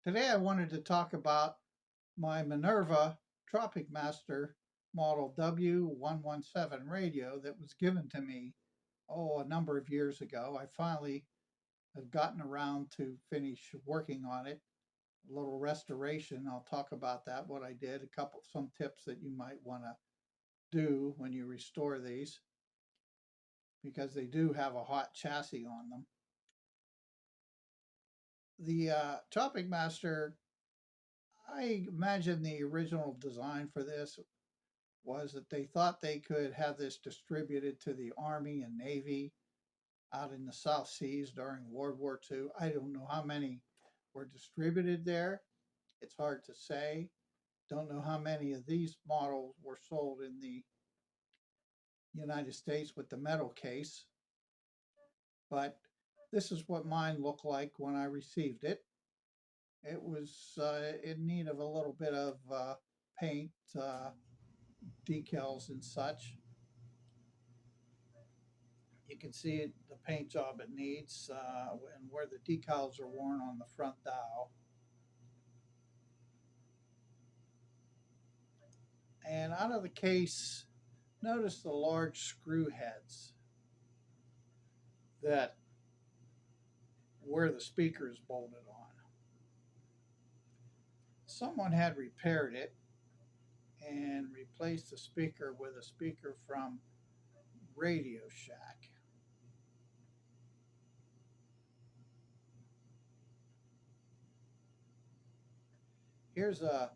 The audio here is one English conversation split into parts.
Today I wanted to talk about my Minerva Tropic Master model W-117 radio that was given to me, a number of years ago. I finally have gotten around to finish working on it. A little restoration, I'll talk about that, what I did, some tips that you might want to do when you restore these because they do have a hot chassis on them. The Tropic Master, I imagine the original design for this was that they thought they could have this distributed to the Army and Navy out in the South Seas during World War II. I don't know how many were distributed there. It's hard to say. Don't know how many of these models were sold in the United States with the metal case, but this is what mine looked like when I received it. It was in need of a little bit of paint, decals and such. You can see the paint job it needs and where the decals are worn on the front dial. And out of the case, notice the large screw heads that where the speaker is bolted on. Someone had repaired it and replaced the speaker with a speaker from Radio Shack. Here's a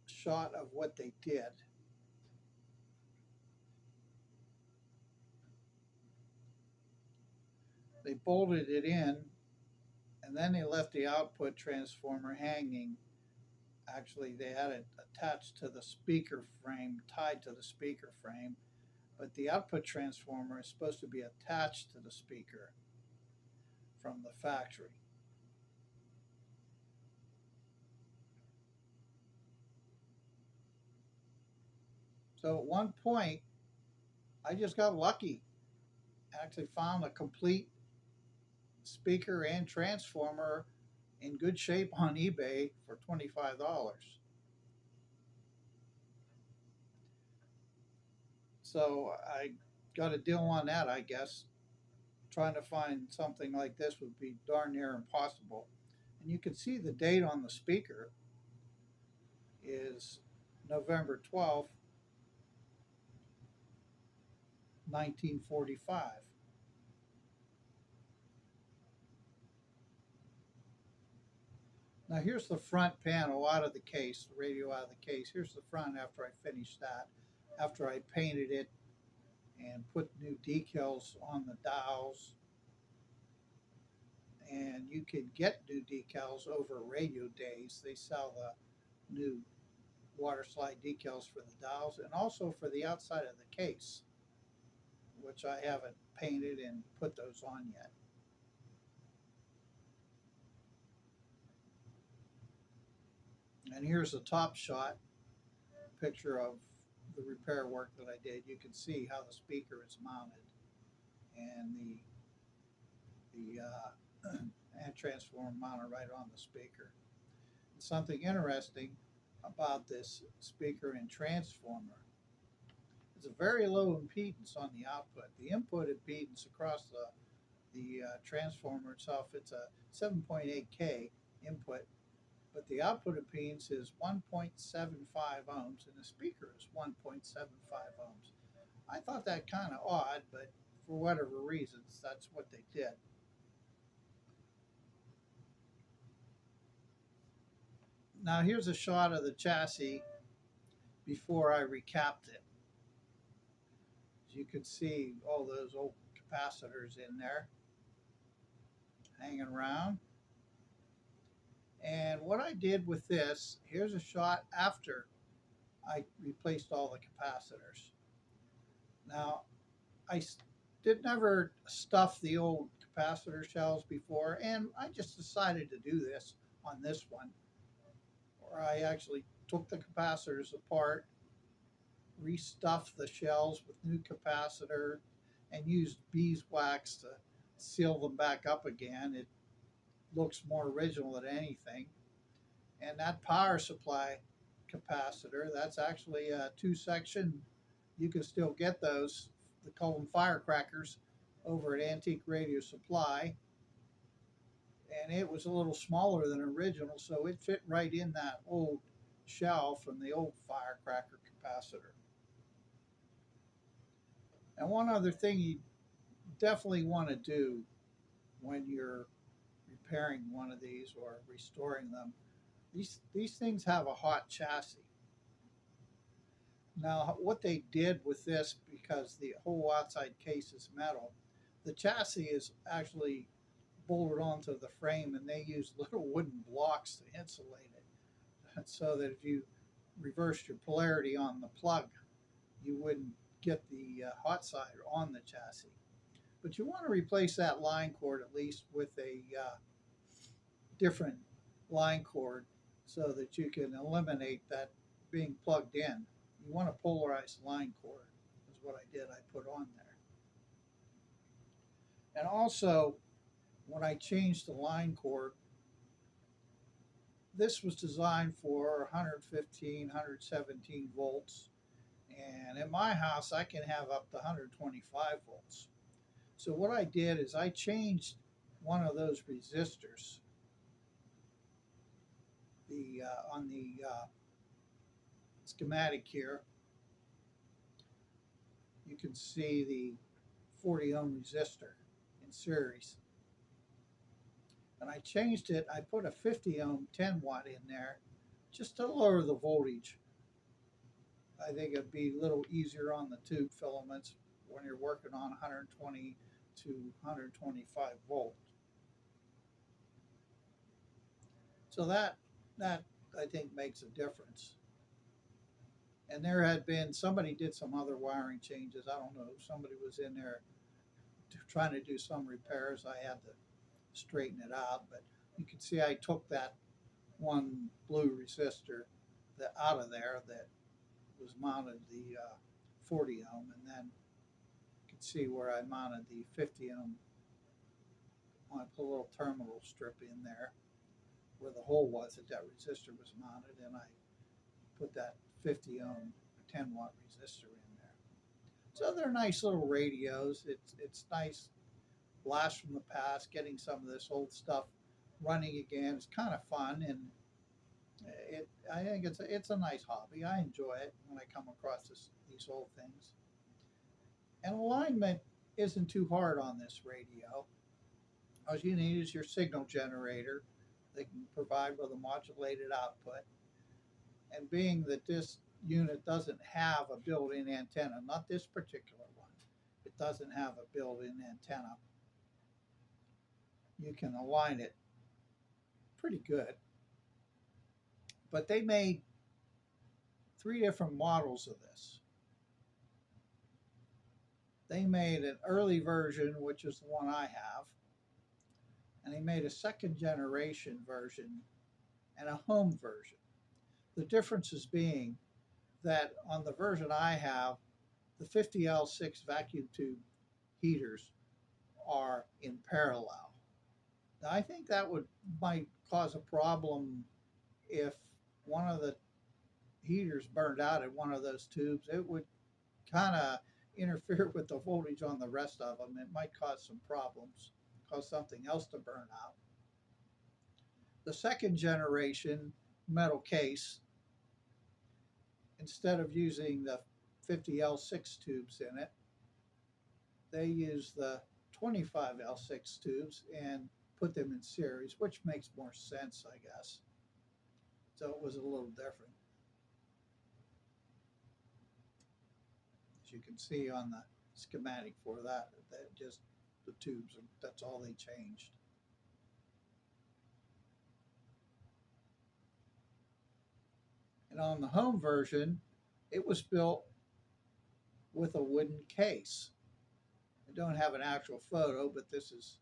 shot of what they did. They bolted it in and then they left the output transformer hanging. Actually, they had it attached to the speaker frame, tied to the speaker frame, but the output transformer is supposed to be attached to the speaker from the factory. So at one point, I just got lucky. I actually found a complete speaker and transformer in good shape on eBay for $25. So I got a deal on that, I guess. Trying to find something like this would be darn near impossible. And you can see the date on the speaker is November 12th, 1945. Now here's the front panel out of the case, the radio out of the case. Here's the front after I finished that, after I painted it and put new decals on the dials. And you can get new decals over Radio Days. They sell the new water slide decals for the dials and also for the outside of the case, which I haven't painted and put those on yet. And here's a top shot picture of the repair work that I did. You can see how the speaker is mounted and the and transformer mounted right on the speaker. And something interesting about this speaker and transformer is a very low impedance on the output. The input impedance across the transformer itself, it's a 7.8K input, but the output impedance is 1.75 ohms and the speaker is 1.75 ohms. I thought that kind of odd, but for whatever reasons, that's what they did. Now here's a shot of the chassis before I recapped it. As you can see, all those old capacitors in there hanging around. And what I did with this, here's a shot after I replaced all the capacitors. Now, I did never stuff the old capacitor shells before, and I just decided to do this on this one, where I actually took the capacitors apart, restuffed the shells with new capacitor, and used beeswax to seal them back up again. looks more original than anything. And that power supply capacitor, that's actually a two-section. You can still get those. They call them firecrackers over at Antique Radio Supply. And it was a little smaller than original, so it fit right in that old shell from the old firecracker capacitor. And one other thing you definitely want to do when you're repairing one of these or restoring them, these things have a hot chassis. Now, what they did with this, because the whole outside case is metal, the chassis is actually bolted onto the frame, and they use little wooden blocks to insulate it, so that if you reversed your polarity on the plug, you wouldn't get the hot side on the chassis. But you want to replace that line cord at least with a different line cord so that you can eliminate that being plugged in. You want a polarized line cord is what I did. I put on there. And also, when I changed the line cord, this was designed for 115, 117 volts. And in my house, I can have up to 125 volts. So what I did is I changed one of those resistors. On the schematic here, you can see the 40 ohm resistor in series. And I changed it. I put a 50 ohm 10 watt in there just to lower the voltage. I think it'd be a little easier on the tube filaments when you're working on 120 to 125 volt. So that I think makes a difference. And there had been, somebody did some other wiring changes. I don't know, somebody was in there trying to do some repairs. I had to straighten it out, but you can see I took that one blue resistor out of there that was mounted the 40 ohm, and then you can see where I mounted the 50 ohm. I put a little terminal strip in there where the hole was that resistor was mounted, and I put that 50 ohm 10 watt resistor in there. So they're nice little radios. It's nice blast from the past, getting some of this old stuff running again. It's kind of fun, and I think it's a nice hobby. I enjoy it when I come across these old things. And alignment isn't too hard on this radio. All you need is your signal generator. They can provide with a modulated output. And being that this unit doesn't have a built-in antenna, not this particular one, it doesn't have a built-in antenna, you can align it pretty good. But they made 3 different models of this. They made an early version, which is the one I have, and they made a second generation version and a home version. The differences being that on the version I have, the 50L6 vacuum tube heaters are in parallel. Now, I think that might cause a problem if one of the heaters burned out in one of those tubes. It would kind of interfere with the voltage on the rest of them. It might cause some problems, cause something else to burn out. The second generation metal case, instead of using the 50L6 tubes in it, they use the 25L6 tubes and put them in series, which makes more sense, I guess. So it was a little different. As you can see on the schematic for that just the tubes, that's all they changed. And on the home version, it was built with a wooden case. I don't have an actual photo, but this is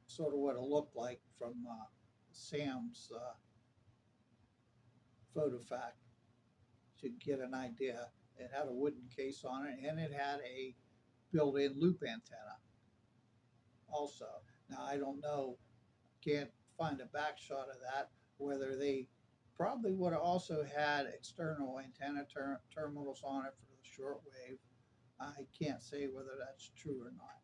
sort of what it looked like from Sam's photo fact to get an idea. It had a wooden case on it, and it had a built-in loop antenna also. Now, I don't know, can't find a back shot of that. Whether they probably would have also had external antenna terminals on it for the shortwave. I can't say whether that's true or not.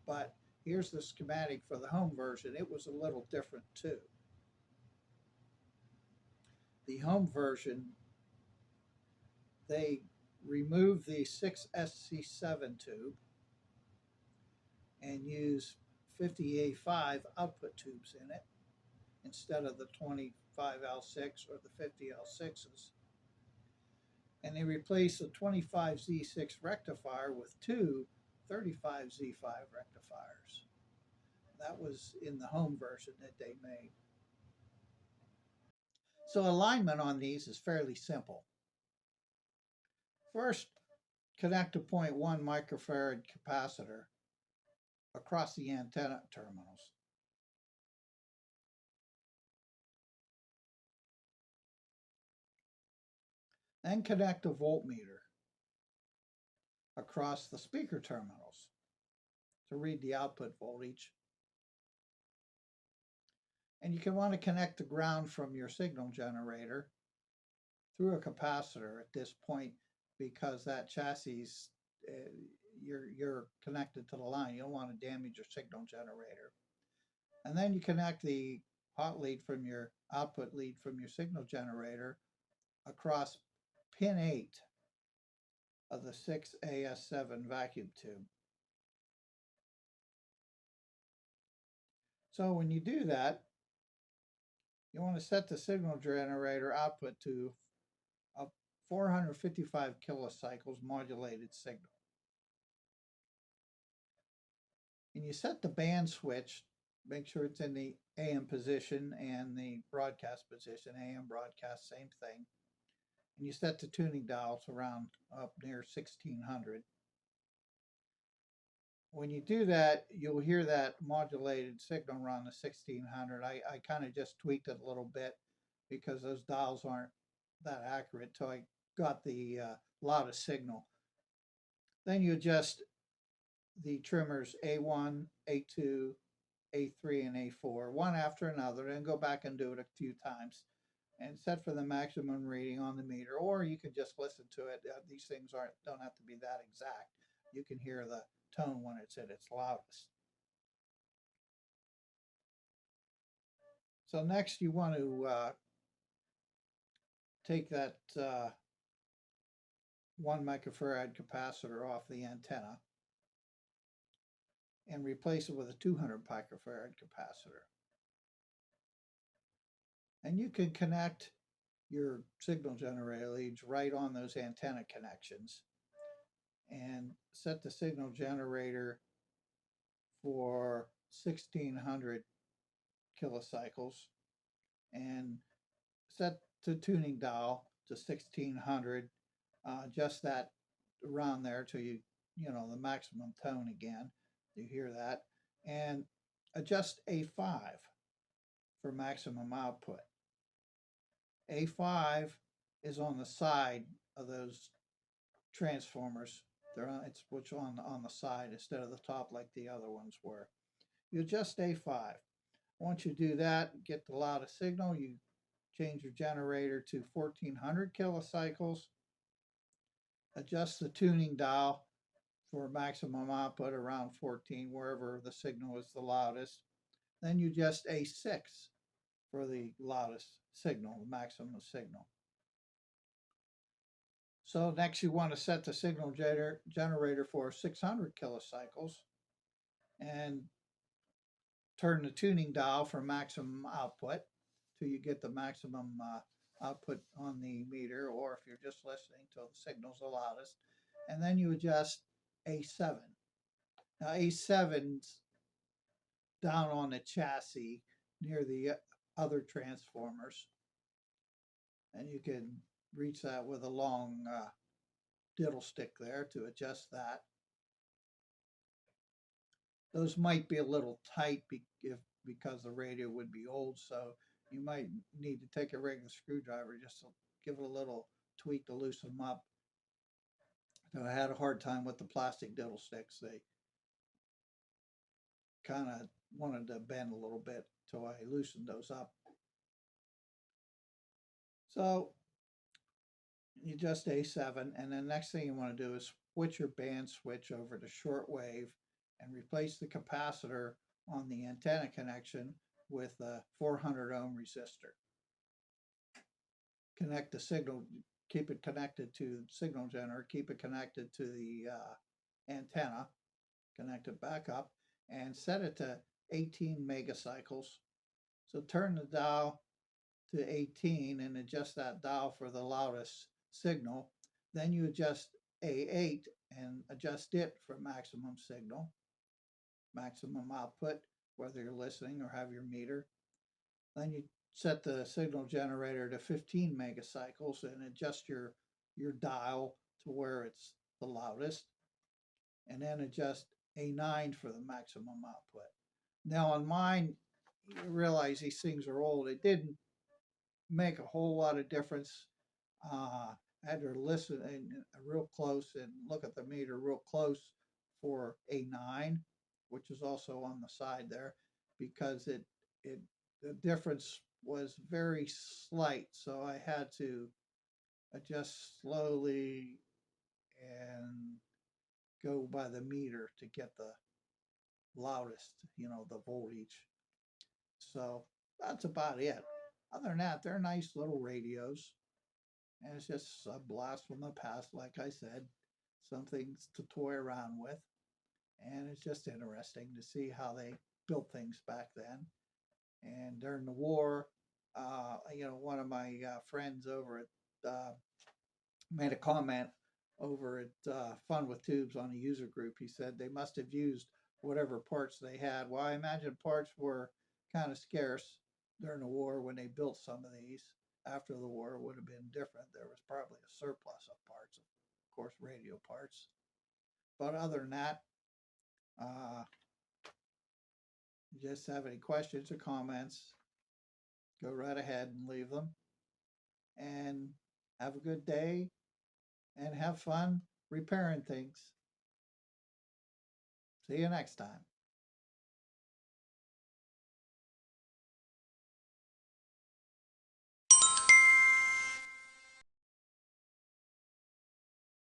But here's the schematic for the home version. It was a little different too. The home version, they removed the 6SC7 tube and use 50A5 output tubes in it instead of the 25L6 or the 50L6s. And they replaced the 25Z6 rectifier with two 35Z5 rectifiers. That was in the home version that they made. So alignment on these is fairly simple. First, connect a 0.1 microfarad capacitor across the antenna terminals. Then connect a voltmeter across the speaker terminals to read the output voltage. And you can want to connect the ground from your signal generator through a capacitor at this point, because that chassis, you're connected to the line. You don't want to damage your signal generator. And then you connect the hot lead from your output lead from your signal generator across pin 8 of the 6AS7 vacuum tube. So when you do that, you want to set the signal generator output to a 455 kilocycles modulated signal. And you set the band switch, make sure it's in the AM position and the broadcast position. AM broadcast, same thing. And you set the tuning dial to around up near 1600. When you do that, you'll hear that modulated signal around the 1600. I kind of just tweaked it a little bit because those dials aren't that accurate till I got the loudest signal. Then you adjust the trimmers A1, A2, A3, and A4, one after another, and go back and do it a few times and set for the maximum reading on the meter, or you can just listen to it. These things don't have to be that exact. You can hear the tone when it's at its loudest. So next you want to take that 1 microfarad capacitor off the antenna and replace it with a 200 microfarad capacitor. And you can connect your signal generator leads right on those antenna connections and set the signal generator for 1600 kilocycles and set the tuning dial to 1600, just that around there till you know the maximum tone again. You hear that, and adjust A5 for maximum output. A5 is on the side of those transformers. It's which on the side instead of the top like the other ones were. You adjust A5. Once you do that, get the loudest signal, you change your generator to 1400 kilocycles. Adjust the tuning dial for maximum output around 14, wherever the signal is the loudest. Then you adjust A6 for the loudest signal, the maximum signal. So next you want to set the signal generator for 600 kilocycles and turn the tuning dial for maximum output till you get the maximum output on the meter, or if you're just listening till the signal's the loudest. And then you adjust A7. Now A7's down on the chassis near the other transformers, and you can reach that with a long diddle stick there to adjust that. Those might be a little tight because the radio would be old, so you might need to take a regular screwdriver just to give it a little tweak to loosen them up. So I had a hard time with the plastic diddle sticks. They kind of wanted to bend a little bit, so I loosened those up. So you adjust A7, and then next thing you want to do is switch your band switch over to shortwave and replace the capacitor on the antenna connection with a 400 ohm resistor. Connect the signal, keep it connected to the signal generator, keep it connected to the antenna, connect it back up, and set it to 18 megacycles. So turn the dial to 18 and adjust that dial for the loudest signal. Then you adjust A8 and adjust it for maximum signal, maximum output, whether you're listening or have your meter. Then you set the signal generator to 15 megacycles and adjust your dial to where it's the loudest. And then adjust A9 for the maximum output. Now on mine, you realize these things are old. It didn't make a whole lot of difference. I had to listen real close and look at the meter real close for A9, which is also on the side there, because the difference was very slight. So I had to adjust slowly and go by the meter to get the loudest, the voltage. So that's about it. Other than that, they're nice little radios. And it's just a blast from the past, like I said, some things to toy around with. And it's just interesting to see how they built things back then. And during the war, one of my friends over at made a comment over at Fun with Tubes on a user group. He said they must have used whatever parts they had. Well, I imagine parts were kind of scarce during the war when they built some of these. After the war, it would have been different. There was probably a surplus of parts, of course, radio parts. But other than that, just have any questions or comments, go right ahead and leave them. And have a good day and have fun repairing things. See you next time.